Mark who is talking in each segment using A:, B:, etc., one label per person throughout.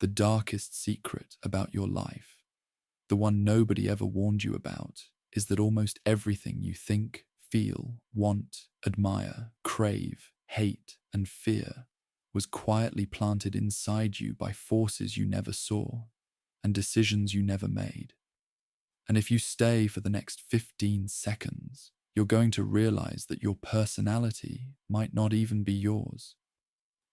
A: the darkest secret about your life, the one nobody ever warned you about, is that almost everything you think, feel, want, admire, crave, hate, and fear was quietly planted inside you by forces you never saw and decisions you never made. And if you stay for the next 15 seconds, you're going to realize that your personality might not even be yours.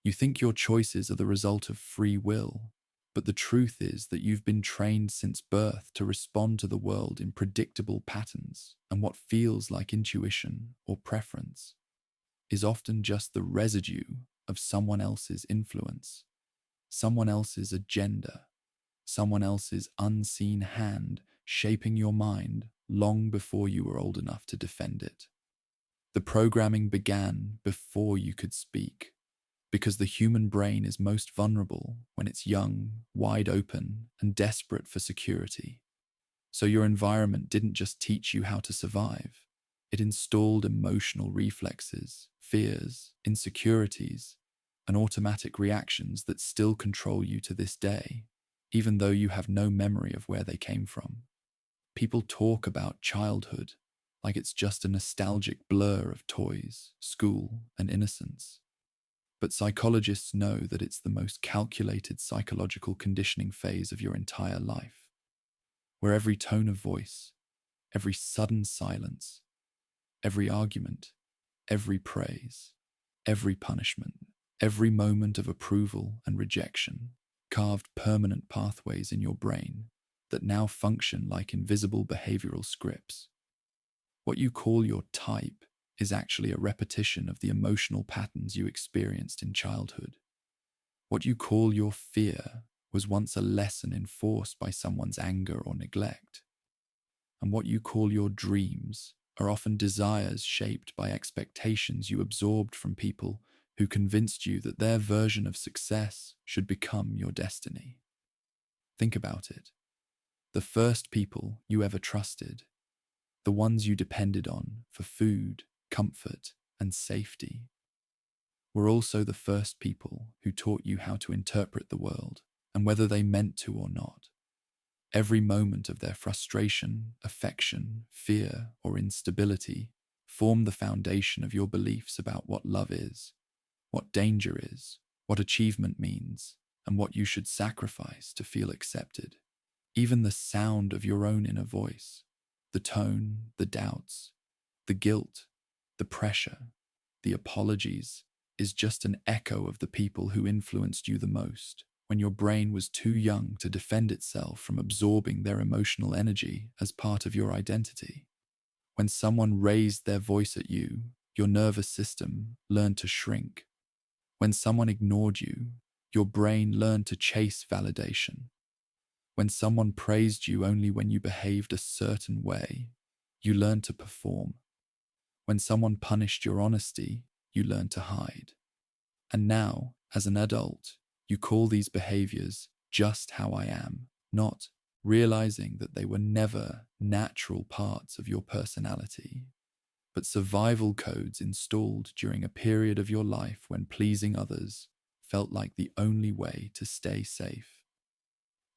A: You think your choices are the result of free will, but the truth is that you've been trained since birth to respond to the world in predictable patterns, and what feels like intuition or preference is often just the residue of someone else's influence, someone else's agenda, someone else's unseen hand shaping your mind long before you were old enough to defend it. The programming began before you could speak, because the human brain is most vulnerable when it's young, wide open, and desperate for security. So your environment didn't just teach you how to survive, it installed emotional reflexes, fears, insecurities, and automatic reactions that still control you to this day, even though you have no memory of where they came from. People talk about childhood like it's just a nostalgic blur of toys, school, and innocence. But psychologists know that it's the most calculated psychological conditioning phase of your entire life, where every tone of voice, every sudden silence, every argument, every praise, every punishment, every moment of approval and rejection carved permanent pathways in your brain that now function like invisible behavioral scripts. What you call your type is actually a repetition of the emotional patterns you experienced in childhood. What you call your fear was once a lesson enforced by someone's anger or neglect. And what you call your dreams are often desires shaped by expectations you absorbed from people who convinced you that their version of success should become your destiny. Think about it. The first people you ever trusted, the ones you depended on for food, comfort, and safety, were also the first people who taught you how to interpret the world, and whether they meant to or not. Every moment of their frustration, affection, fear, or instability formed the foundation of your beliefs about what love is, what danger is, what achievement means, and what you should sacrifice to feel accepted. Even the sound of your own inner voice, the tone, the doubts, the guilt, the pressure, the apologies, is just an echo of the people who influenced you the most, when your brain was too young to defend itself from absorbing their emotional energy as part of your identity. When someone raised their voice at you, your nervous system learned to shrink. When someone ignored you, your brain learned to chase validation. When someone praised you only when you behaved a certain way, you learned to perform. When someone punished your honesty, you learned to hide. And now, as an adult, you call these behaviors just how I am, not realizing that they were never natural parts of your personality, but survival codes installed during a period of your life when pleasing others felt like the only way to stay safe.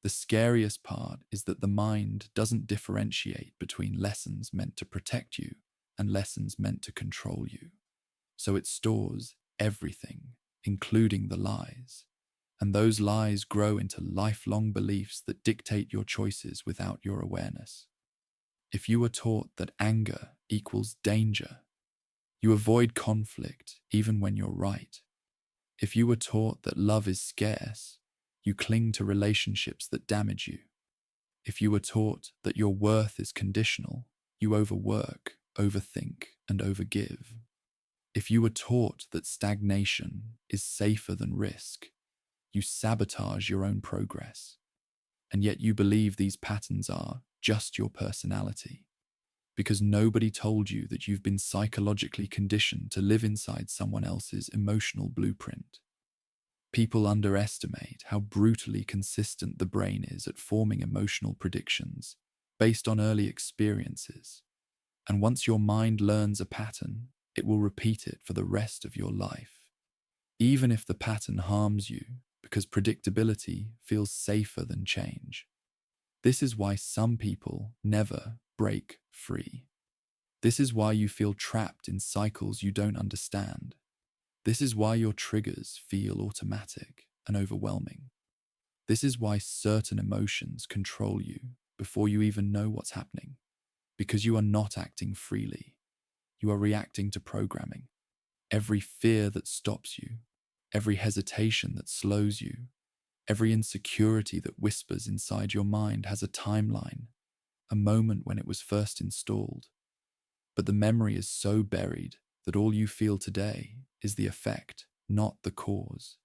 A: The scariest part is that the mind doesn't differentiate between lessons meant to protect you and lessons meant to control you. So it stores everything, including the lies. And those lies grow into lifelong beliefs that dictate your choices without your awareness. If you were taught that anger equals danger, you avoid conflict even when you're right. If you were taught that love is scarce, you cling to relationships that damage you. If you were taught that your worth is conditional, you overwork, overthink, and overgive. If you were taught that stagnation is safer than risk, you sabotage your own progress. And yet you believe these patterns are just your personality, because nobody told you that you've been psychologically conditioned to live inside someone else's emotional blueprint. People underestimate how brutally consistent the brain is at forming emotional predictions based on early experiences. And once your mind learns a pattern, it will repeat it for the rest of your life. Even if the pattern harms you, because predictability feels safer than change. This is why some people never break free. This is why you feel trapped in cycles you don't understand. This is why your triggers feel automatic and overwhelming. This is why certain emotions control you before you even know what's happening. Because you are not acting freely. You are reacting to programming. Every fear that stops you, every hesitation that slows you, every insecurity that whispers inside your mind has a timeline, a moment when it was first installed. But the memory is so buried that all you feel today is the effect, not the cause.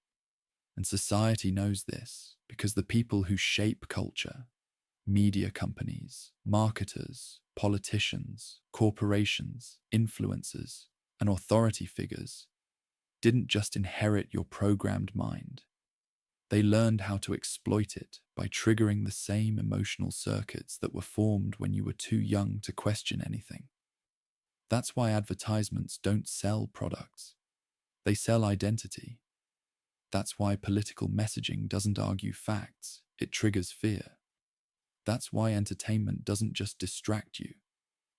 A: And society knows this because the people who shape culture, media companies, marketers, politicians, corporations, influencers, and authority figures, didn't just inherit your programmed mind. They learned how to exploit it by triggering the same emotional circuits that were formed when you were too young to question anything. That's why advertisements don't sell products. They sell identity. That's why political messaging doesn't argue facts, it triggers fear. That's why entertainment doesn't just distract you,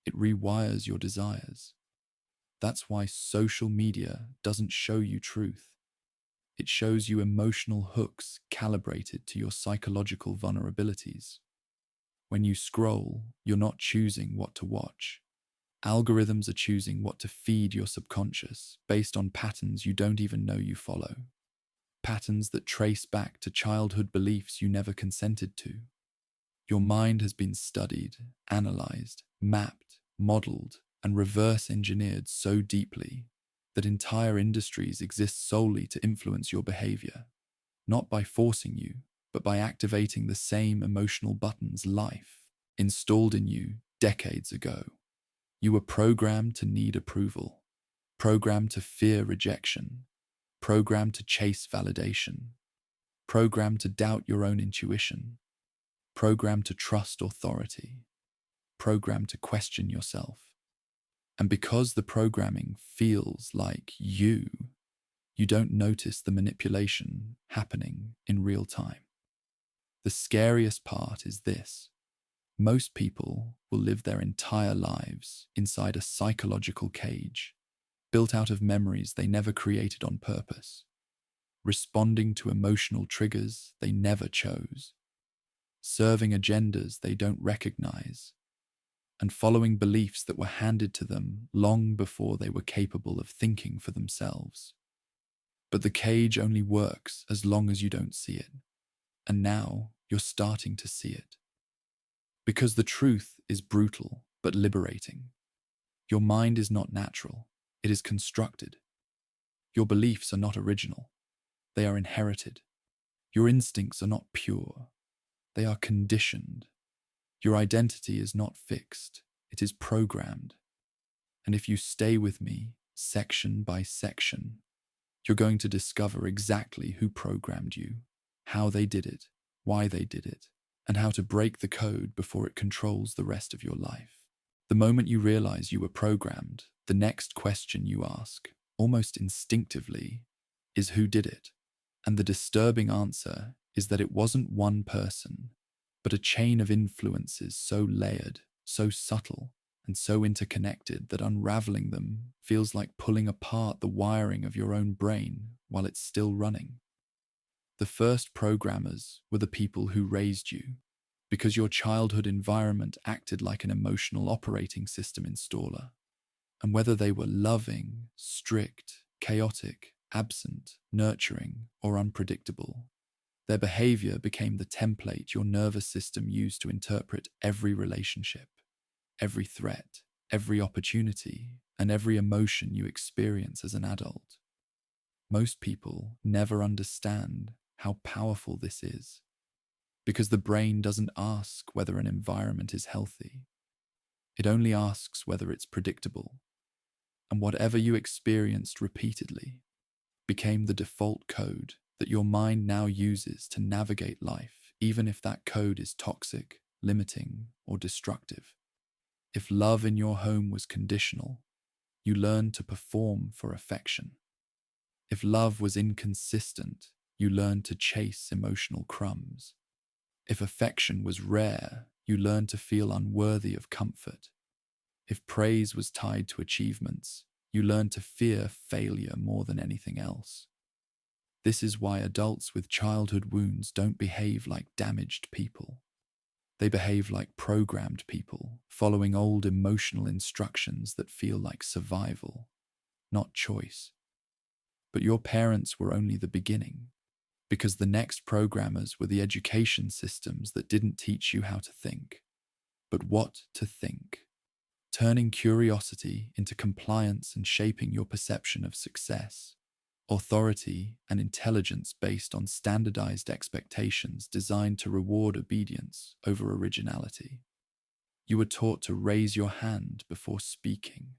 A: it rewires your desires. That's why social media doesn't show you truth. It shows you emotional hooks calibrated to your psychological vulnerabilities. When you scroll, you're not choosing what to watch. Algorithms are choosing what to feed your subconscious based on patterns you don't even know you follow. Patterns that trace back to childhood beliefs you never consented to. Your mind has been studied, analyzed, mapped, modeled, and reverse engineered so deeply that entire industries exist solely to influence your behavior, not by forcing you, but by activating the same emotional buttons life installed in you decades ago. You were programmed to need approval, programmed to fear rejection, programmed to chase validation, programmed to doubt your own intuition, programmed to trust authority, programmed to question yourself. And because the programming feels like you don't notice the manipulation happening in real time. The scariest part is this. Most people will live their entire lives inside a psychological cage, built out of memories they never created on purpose, responding to emotional triggers they never chose, serving agendas they don't recognize, and following beliefs that were handed to them long before they were capable of thinking for themselves. But the cage only works as long as you don't see it. And now you're starting to see it. Because the truth is brutal but liberating. Your mind is not natural, it is constructed. Your beliefs are not original, they are inherited. Your instincts are not pure, they are conditioned. Your identity is not fixed, it is programmed. And if you stay with me, section by section, you're going to discover exactly who programmed you, how they did it, why they did it, and how to break the code before it controls the rest of your life. The moment you realize you were programmed, the next question you ask, almost instinctively, is who did it? And the disturbing answer is that it wasn't one person, but a chain of influences so layered, so subtle, and so interconnected that unraveling them feels like pulling apart the wiring of your own brain while it's still running. The first programmers were the people who raised you, because your childhood environment acted like an emotional operating system installer. And whether they were loving, strict, chaotic, absent, nurturing, or unpredictable, their behavior became the template your nervous system used to interpret every relationship, every threat, every opportunity, and every emotion you experience as an adult. Most people never understand how powerful this is, because the brain doesn't ask whether an environment is healthy. It only asks whether it's predictable. And whatever you experienced repeatedly became the default code that your mind now uses to navigate life, even if that code is toxic, limiting, or destructive. If love in your home was conditional, you learned to perform for affection. If love was inconsistent, you learned to chase emotional crumbs. If affection was rare, you learned to feel unworthy of comfort. If praise was tied to achievements, you learned to fear failure more than anything else. This is why adults with childhood wounds don't behave like damaged people. They behave like programmed people, following old emotional instructions that feel like survival, not choice. But your parents were only the beginning, because the next programmers were the education systems that didn't teach you how to think, but what to think, turning curiosity into compliance and shaping your perception of success, authority, and intelligence based on standardized expectations designed to reward obedience over originality. You were taught to raise your hand before speaking,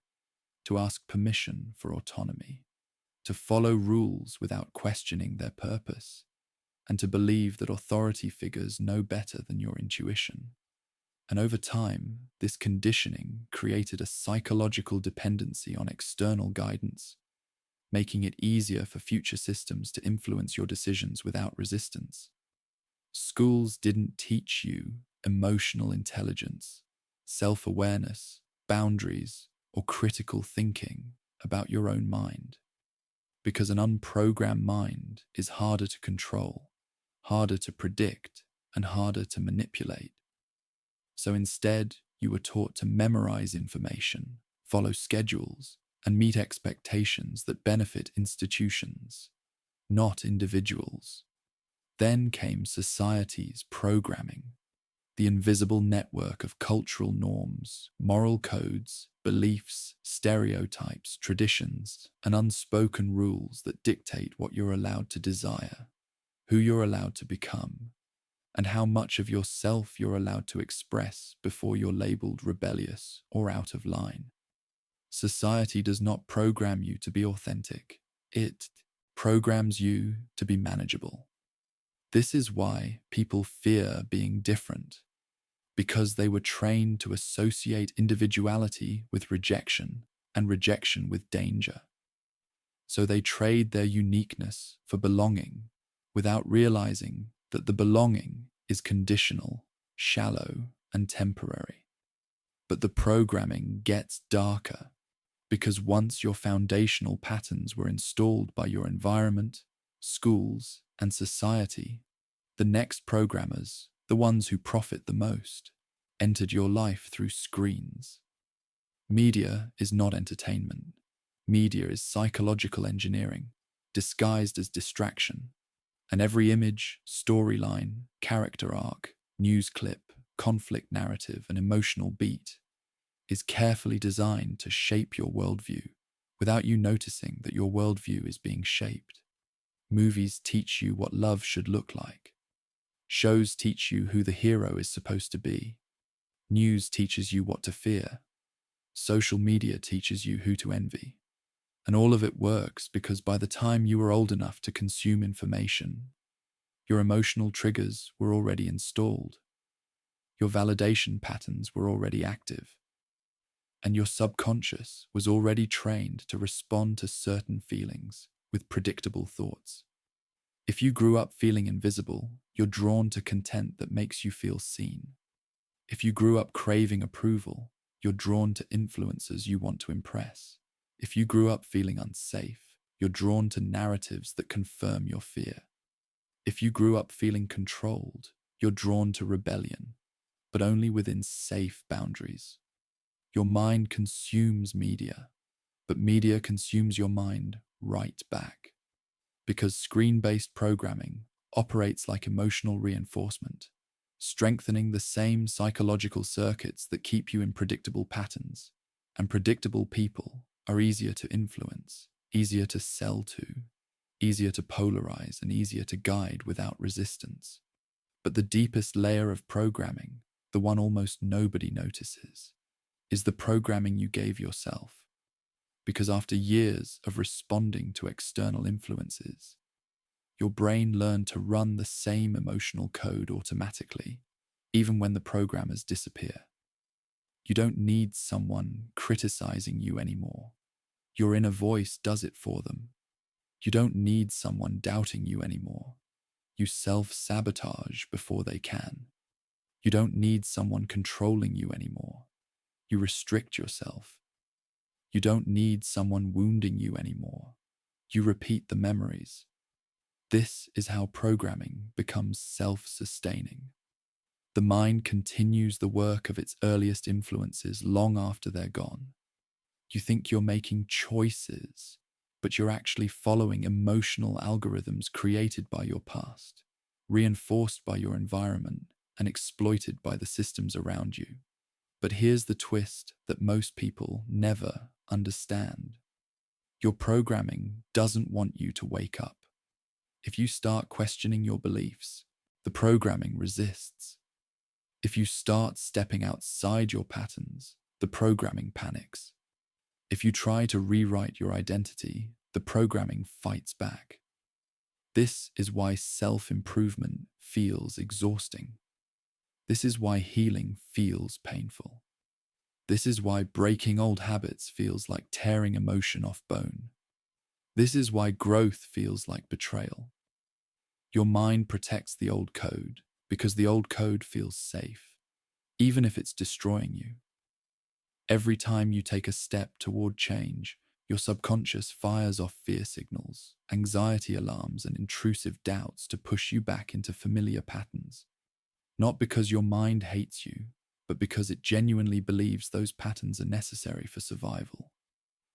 A: to ask permission for autonomy, to follow rules without questioning their purpose, and to believe that authority figures know better than your intuition. And over time, this conditioning created a psychological dependency on external guidance, making it easier for future systems to influence your decisions without resistance. Schools didn't teach you emotional intelligence, self-awareness, boundaries, or critical thinking about your own mind, because an unprogrammed mind is harder to control, harder to predict, and harder to manipulate. So instead, you were taught to memorize information, follow schedules, and meet expectations that benefit institutions, not individuals. Then came society's programming, the invisible network of cultural norms, moral codes, beliefs, stereotypes, traditions, and unspoken rules that dictate what you're allowed to desire, who you're allowed to become, and how much of yourself you're allowed to express before you're labeled rebellious or out of line. Society does not program you to be authentic. It programs you to be manageable. This is why people fear being different, because they were trained to associate individuality with rejection and rejection with danger. So they trade their uniqueness for belonging without realizing that the belonging is conditional, shallow, and temporary. But the programming gets darker, because once your foundational patterns were installed by your environment, schools, and society, the next programmers, the ones who profit the most, entered your life through screens. Media is not entertainment. Media is psychological engineering, disguised as distraction. And every image, storyline, character arc, news clip, conflict narrative, and emotional beat is carefully designed to shape your worldview without you noticing that your worldview is being shaped. Movies teach you what love should look like. Shows teach you who the hero is supposed to be. News teaches you what to fear. Social media teaches you who to envy. And all of it works because by the time you were old enough to consume information, your emotional triggers were already installed. Your validation patterns were already active. And your subconscious was already trained to respond to certain feelings with predictable thoughts. If you grew up feeling invisible, you're drawn to content that makes you feel seen. If you grew up craving approval, you're drawn to influencers you want to impress. If you grew up feeling unsafe, you're drawn to narratives that confirm your fear. If you grew up feeling controlled, you're drawn to rebellion, but only within safe boundaries. Your mind consumes media, but media consumes your mind right back. Because screen-based programming operates like emotional reinforcement, strengthening the same psychological circuits that keep you in predictable patterns. And predictable people are easier to influence, easier to sell to, easier to polarize, and easier to guide without resistance. But the deepest layer of programming, the one almost nobody notices, is the programming you gave yourself. Because after years of responding to external influences, your brain learned to run the same emotional code automatically, even when the programmers disappear. You don't need someone criticizing you anymore. Your inner voice does it for them. You don't need someone doubting you anymore. You self-sabotage before they can. You don't need someone controlling you anymore. You restrict yourself. You don't need someone wounding you anymore. You repeat the memories. This is how programming becomes self-sustaining. The mind continues the work of its earliest influences long after they're gone. You think you're making choices, but you're actually following emotional algorithms created by your past, reinforced by your environment, and exploited by the systems around you. But here's the twist that most people never understand. Your programming doesn't want you to wake up. If you start questioning your beliefs, the programming resists. If you start stepping outside your patterns, the programming panics. If you try to rewrite your identity, the programming fights back. This is why self-improvement feels exhausting. This is why healing feels painful. This is why breaking old habits feels like tearing emotion off bone. This is why growth feels like betrayal. Your mind protects the old code because the old code feels safe, even if it's destroying you. Every time you take a step toward change, your subconscious fires off fear signals, anxiety alarms, and intrusive doubts to push you back into familiar patterns. Not because your mind hates you, but because it genuinely believes those patterns are necessary for survival.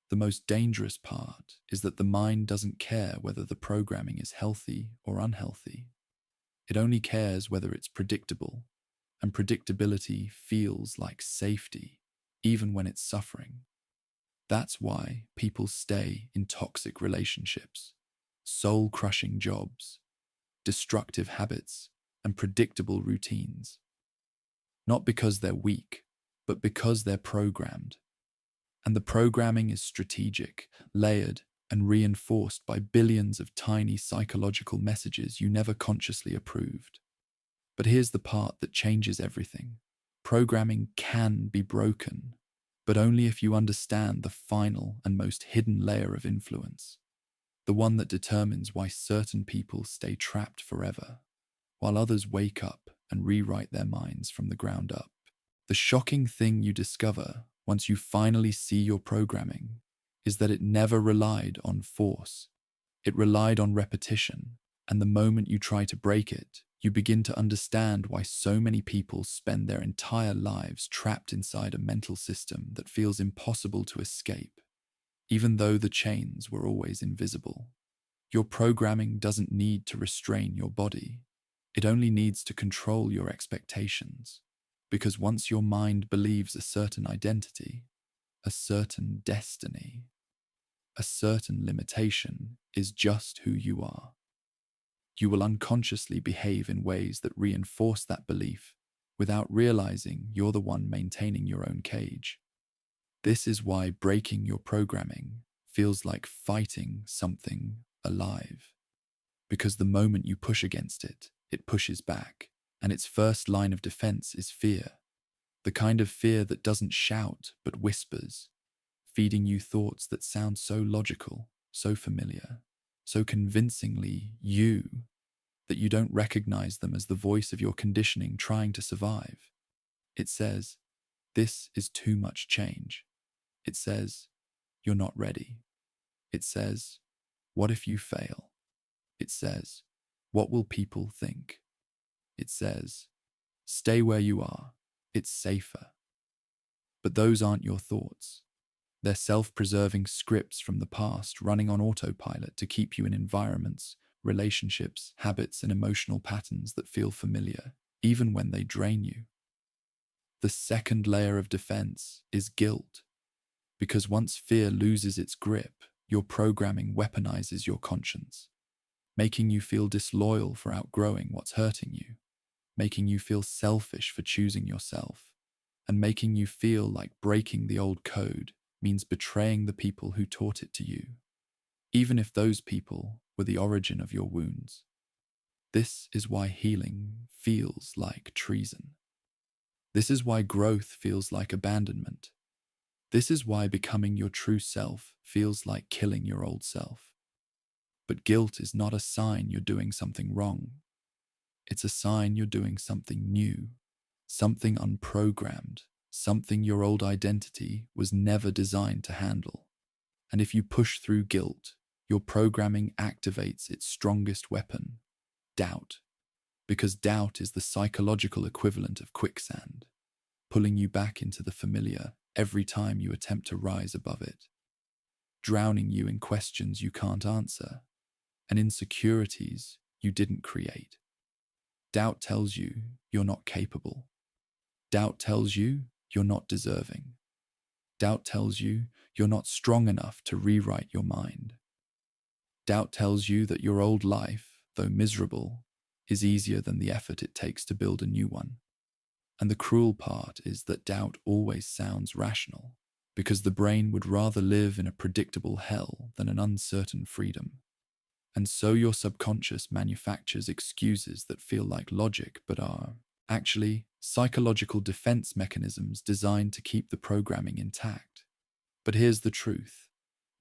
A: The most dangerous part is that the mind doesn't care whether the programming is healthy or unhealthy. It only cares whether it's predictable, and predictability feels like safety, even when it's suffering. That's why people stay in toxic relationships, soul-crushing jobs, destructive habits, and predictable routines. Not because they're weak, but because they're programmed. And the programming is strategic, layered, and reinforced by billions of tiny psychological messages you never consciously approved. But here's the part that changes everything. Programming can be broken, but only if you understand the final and most hidden layer of influence, the one that determines why certain people stay trapped forever, while others wake up and rewrite their minds from the ground up. The shocking thing you discover once you finally see your programming is that it never relied on force. It relied on repetition, and the moment you try to break it, you begin to understand why so many people spend their entire lives trapped inside a mental system that feels impossible to escape, even though the chains were always invisible. Your programming doesn't need to restrain your body. It only needs to control your expectations. Because once your mind believes a certain identity, a certain destiny, a certain limitation is just who you are, you will unconsciously behave in ways that reinforce that belief without realizing you're the one maintaining your own cage. This is why breaking your programming feels like fighting something alive. Because the moment you push against it, it pushes back, and its first line of defense is fear. The kind of fear that doesn't shout but whispers, feeding you thoughts that sound so logical, so familiar, so convincingly you, that you don't recognize them as the voice of your conditioning trying to survive. It says, "This is too much change." It says, "You're not ready." It says, "What if you fail?" It says, "What will people think?" It says, "Stay where you are. It's safer." But those aren't your thoughts. They're self-preserving scripts from the past running on autopilot to keep you in environments, relationships, habits, and emotional patterns that feel familiar, even when they drain you. The second layer of defense is guilt, because once fear loses its grip, your programming weaponizes your conscience, making you feel disloyal for outgrowing what's hurting you, making you feel selfish for choosing yourself, and making you feel like breaking the old code means betraying the people who taught it to you, even if those people were the origin of your wounds. This is why healing feels like treason. This is why growth feels like abandonment. This is why becoming your true self feels like killing your old self. But guilt is not a sign you're doing something wrong. It's a sign you're doing something new, something unprogrammed, something your old identity was never designed to handle. And if you push through guilt, your programming activates its strongest weapon, doubt. Because doubt is the psychological equivalent of quicksand, pulling you back into the familiar every time you attempt to rise above it, drowning you in questions you can't answer and insecurities you didn't create. Doubt tells you you're not capable. Doubt tells you you're not deserving. Doubt tells you you're not strong enough to rewrite your mind. Doubt tells you that your old life, though miserable, is easier than the effort it takes to build a new one. And the cruel part is that doubt always sounds rational, because the brain would rather live in a predictable hell than an uncertain freedom. And so your subconscious manufactures excuses that feel like logic but are, actually, psychological defense mechanisms designed to keep the programming intact. But here's the truth.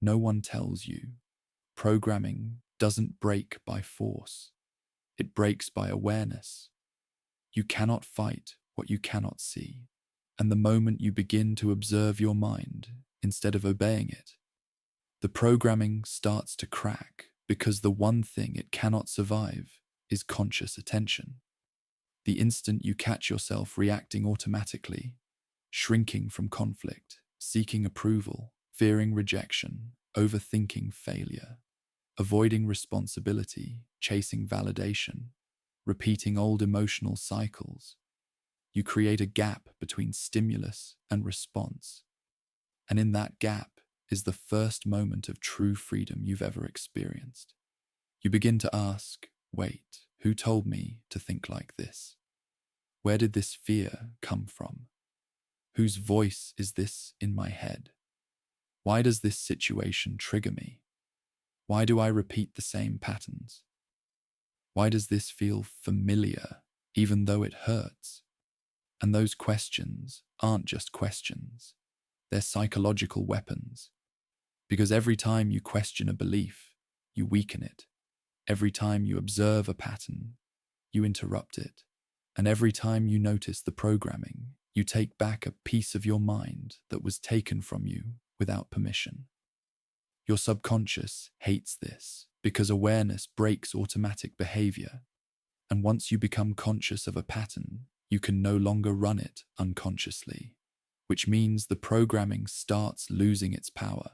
A: No one tells you. Programming doesn't break by force. It breaks by awareness. You cannot fight what you cannot see. And the moment you begin to observe your mind instead of obeying it, the programming starts to crack because the one thing it cannot survive is conscious attention. The instant you catch yourself reacting automatically, shrinking from conflict, seeking approval, fearing rejection, overthinking failure, avoiding responsibility, chasing validation, repeating old emotional cycles, you create a gap between stimulus and response. And in that gap is the first moment of true freedom you've ever experienced. You begin to ask, wait, who told me to think like this? Where did this fear come from? Whose voice is this in my head? Why does this situation trigger me? Why do I repeat the same patterns? Why does this feel familiar, even though it hurts? And those questions aren't just questions. They're psychological weapons. Because every time you question a belief, you weaken it. Every time you observe a pattern, you interrupt it. And every time you notice the programming, you take back a piece of your mind that was taken from you without permission. Your subconscious hates this because awareness breaks automatic behavior. And once you become conscious of a pattern, you can no longer run it unconsciously, which means the programming starts losing its power,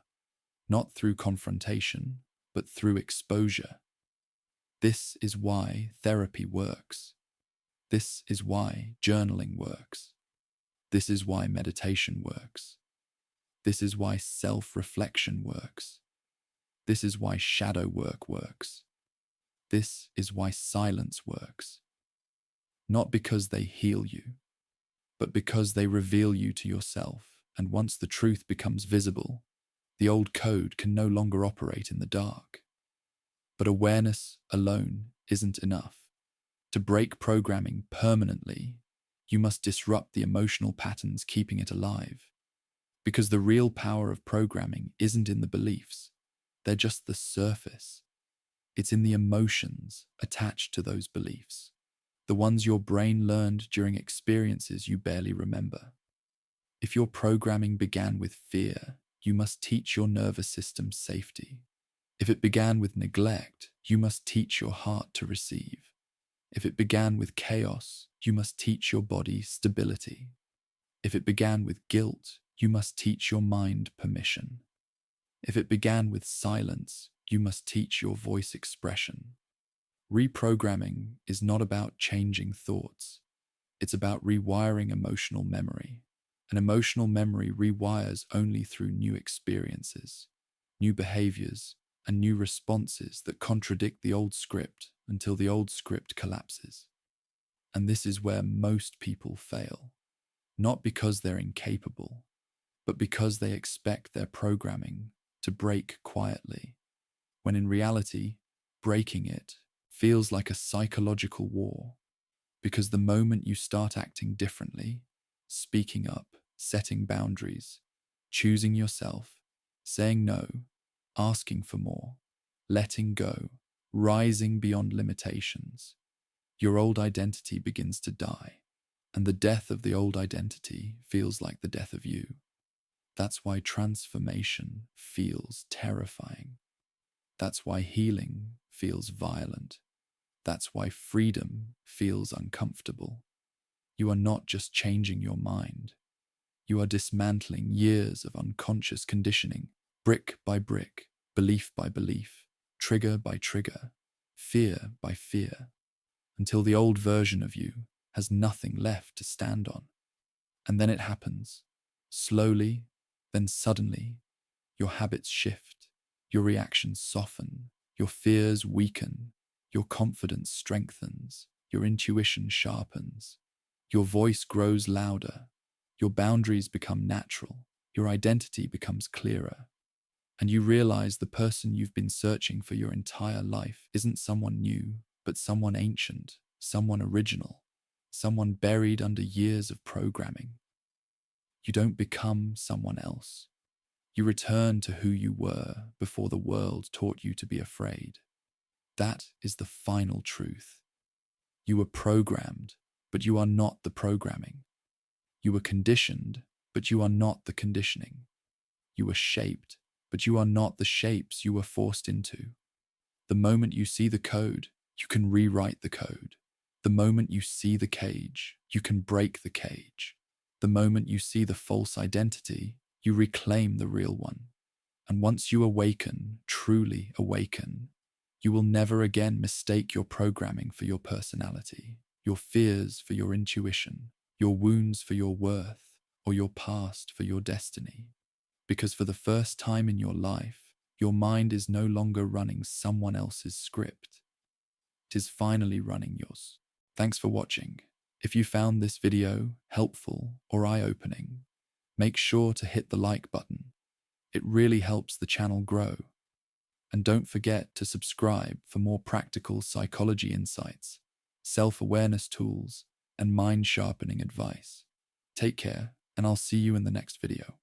A: not through confrontation, but through exposure. This is why therapy works. This is why journaling works. This is why meditation works. This is why self-reflection works. This is why shadow work works. This is why silence works. Not because they heal you, but because they reveal you to yourself, and once the truth becomes visible, the old code can no longer operate in the dark. But awareness alone isn't enough. To break programming permanently, you must disrupt the emotional patterns keeping it alive. Because the real power of programming isn't in the beliefs, they're just the surface. It's in the emotions attached to those beliefs, the ones your brain learned during experiences you barely remember. If your programming began with fear, you must teach your nervous system safety. If it began with neglect, you must teach your heart to receive. If it began with chaos, you must teach your body stability. If it began with guilt, you must teach your mind permission. If it began with silence, you must teach your voice expression. Reprogramming is not about changing thoughts. It's about rewiring emotional memory. And emotional memory rewires only through new experiences, new behaviors, and new responses that contradict the old script until the old script collapses. And this is where most people fail. Not because they're incapable, but because they expect their programming to break quietly, when in reality, breaking it feels like a psychological war. Because the moment you start acting differently, speaking up, setting boundaries, choosing yourself, saying no, asking for more, letting go, rising beyond limitations, your old identity begins to die. And the death of the old identity feels like the death of you. That's why transformation feels terrifying. That's why healing feels violent. That's why freedom feels uncomfortable. You are not just changing your mind. You are dismantling years of unconscious conditioning, brick by brick, belief by belief, trigger by trigger, fear by fear, until the old version of you has nothing left to stand on. And then it happens. Slowly, then suddenly, your habits shift, your reactions soften, your fears weaken, your confidence strengthens, your intuition sharpens, your voice grows louder, your boundaries become natural, your identity becomes clearer, and you realize the person you've been searching for your entire life isn't someone new, but someone ancient, someone original, someone buried under years of programming. You don't become someone else. You return to who you were before the world taught you to be afraid. That is the final truth. You were programmed, but you are not the programming. You were conditioned, but you are not the conditioning. You were shaped, but you are not the shapes you were forced into. The moment you see the code, you can rewrite the code. The moment you see the cage, you can break the cage. The moment you see the false identity, you reclaim the real one. And once you awaken, truly awaken, you will never again mistake your programming for your personality, your fears for your intuition, your wounds for your worth, or your past for your destiny. Because for the first time in your life, your mind is no longer running someone else's script. It is finally running yours. Thanks for watching. If you found this video helpful or eye-opening, make sure to hit the like button. It really helps the channel grow. And don't forget to subscribe for more practical psychology insights, self-awareness tools, and mind-sharpening advice. Take care, and I'll see you in the next video.